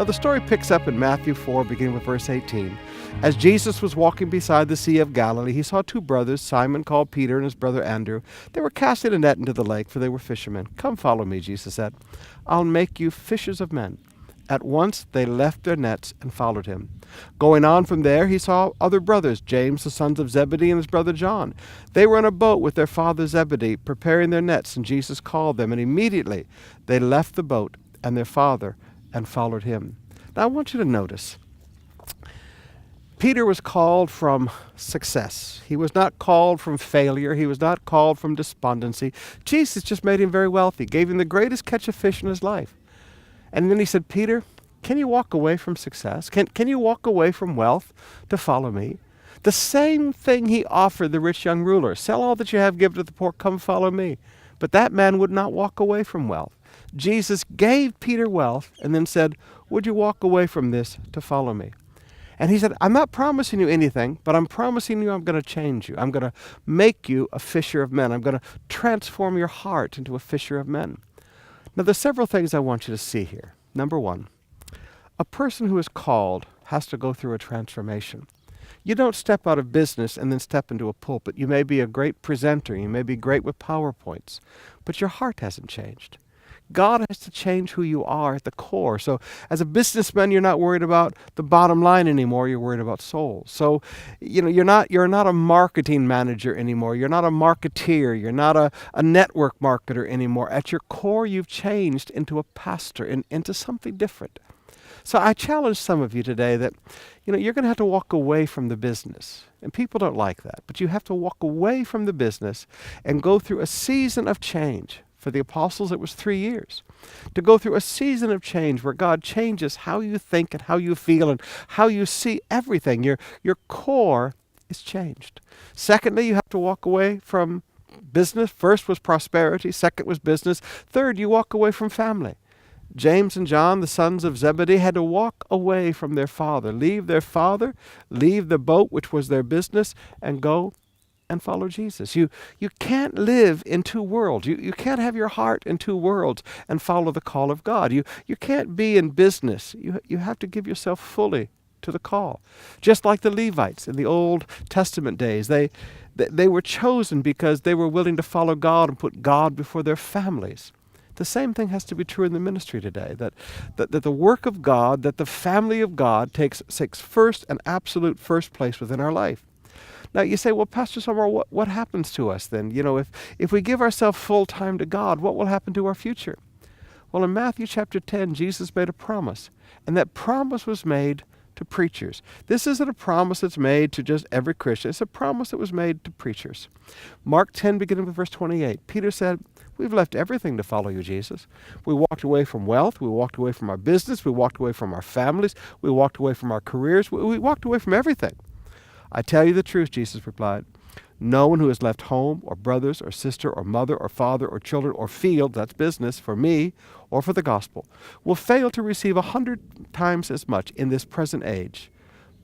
Now the story picks up in Matthew 4, beginning with verse 18. As Jesus was walking beside the Sea of Galilee, he saw two brothers, Simon called Peter and his brother Andrew. They were casting a net into the lake, for they were fishermen. Come follow me, Jesus said. I'll make you fishers of men. At once they left their nets and followed him. Going on from there, he saw other brothers, James, the sons of Zebedee, and his brother John. They were in a boat with their father Zebedee, preparing their nets, and Jesus called them, and immediately they left the boat and their father and followed him. Now I want you to notice, Peter was called from success. He was not called from failure. He was not called from despondency. Jesus just made him very wealthy, gave him the greatest catch of fish in his life. And then he said, Peter, can you walk away from success? Can you walk away from wealth to follow me? The same thing he offered the rich young ruler. Sell all that you have, give to the poor, come follow me. But that man would not walk away from wealth. Jesus gave Peter wealth and then said, would you walk away from this to follow me? And he said, I'm not promising you anything, but I'm promising you I'm going to change you. I'm going to make you a fisher of men. I'm going to transform your heart into a fisher of men. Now, there's several things I want you to see here. Number one, a person who is called has to go through a transformation. You don't step out of business and then step into a pulpit. You may be a great presenter. You may be great with PowerPoints, but your heart hasn't changed. God has to change who you are at the core. So as a businessman, you're not worried about the bottom line anymore. You're worried about souls. So, you're not a marketing manager anymore. You're not a marketeer. You're not a network marketer anymore. At your core, you've changed into a pastor, into something different. So I challenge some of you today that, you're going to have to walk away from the business. And people don't like that. But you have to walk away from the business and go through a season of change. For the apostles, it was 3 years. To go through a season of change where God changes how you think and how you feel and how you see everything. Your core is changed. Secondly, you have to walk away from business. First was prosperity. Second was business. Third, you walk away from family. James and John, the sons of Zebedee, had to walk away from their father, leave the boat, which was their business, and go and follow Jesus. You can't live in two worlds. You can't have your heart in two worlds and follow the call of God. You can't be in business. You have to give yourself fully to the call. Just like the Levites in the Old Testament days, they were chosen because they were willing to follow God and put God before their families. The same thing has to be true in the ministry today, that the work of God, that the family of God takes first and absolute first place within our life. Now you say, well, Pastor Sumrall, what happens to us then? If we give ourselves full time to God, what will happen to our future? Well, in Matthew chapter 10, Jesus made a promise, and that promise was made to preachers. This isn't a promise that's made to just every Christian. It's a promise that was made to preachers. Mark 10, beginning with verse 28, Peter said, we've left everything to follow you, Jesus. We walked away from wealth. We walked away from our business. We walked away from our families. We walked away from our careers. We walked away from everything. I tell you the truth, Jesus replied. No one who has left home or brothers or sister or mother or father or children or field, that's business, for me or for the gospel, will fail to receive 100 times as much in this present age.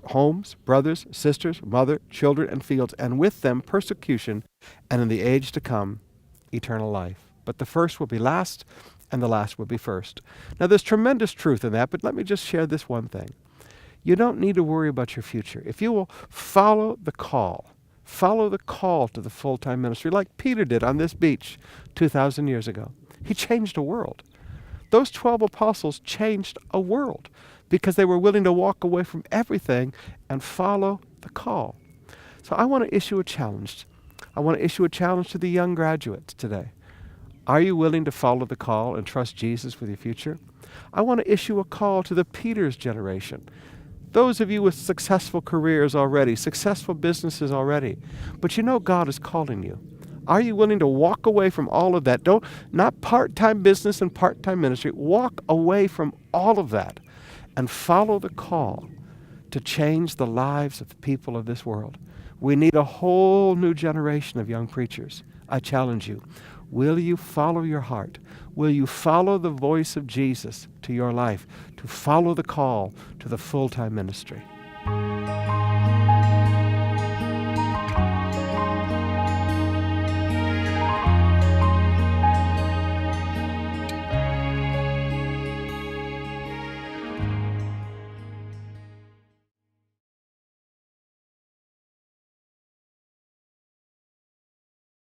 Homes, brothers, sisters, mother, children, and fields, and with them persecution, and in the age to come, eternal life. But the first will be last, and the last will be first. Now there's tremendous truth in that, but let me just share this one thing. You don't need to worry about your future. If you will follow the call to the full-time ministry like Peter did on this beach 2,000 years ago. He changed a world. Those 12 apostles changed a world because they were willing to walk away from everything and follow the call. So I want to issue a challenge. I want to issue a challenge to the young graduates today. Are you willing to follow the call and trust Jesus with your future? I want to issue a call to the Peter's generation. Those of you with successful careers already, successful businesses already, but God is calling you. Are you willing to walk away from all of that? Not part-time business and part-time ministry. Walk away from all of that and follow the call to change the lives of the people of this world. We need a whole new generation of young preachers. I challenge you. Will you follow your heart? Will you follow the voice of Jesus to your life, to follow the call to the full-time ministry?